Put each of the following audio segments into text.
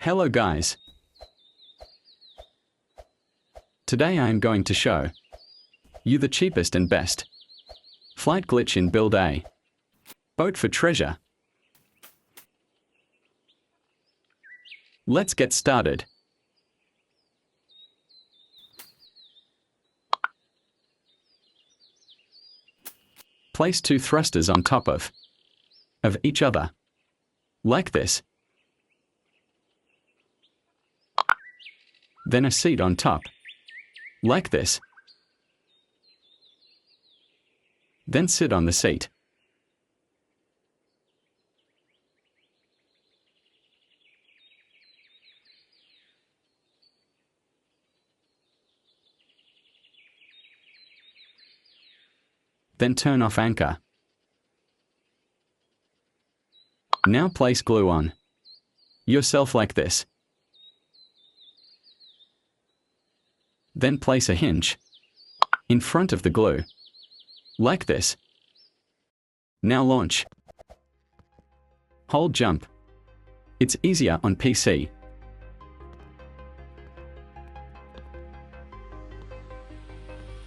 Hello guys. Today I am going to show you the cheapest and best flight glitch in Build a Boat for Treasure. Let's get started. Place two thrusters on top of each other, like this. Then a seat on top, like this. Then sit on the seat. Then turn off anchor. Now place glue on yourself like this. Then place a hinge in front of the glue, like this. Now launch. Hold jump. It's easier on PC.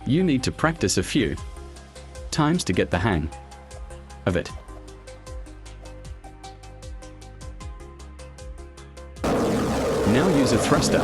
You need to practice a few times to get the hang of it. Now use a thruster.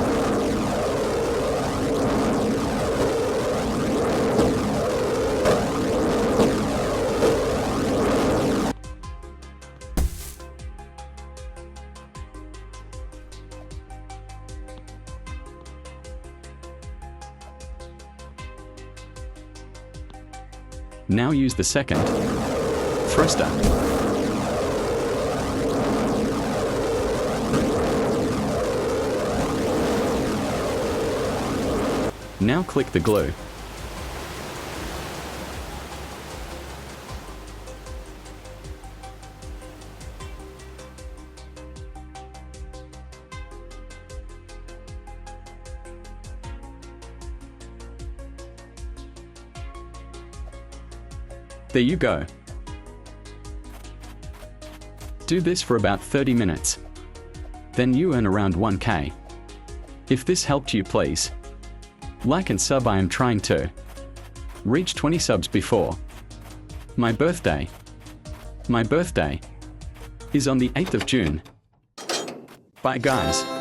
Now use the second thruster. Now click the glue. There you go. Do this for about 30 minutes. Then you earn around 1K. If this helped you, please like and sub. I am trying to reach 20 subs before my birthday. My birthday is on the 8th of June. Bye guys.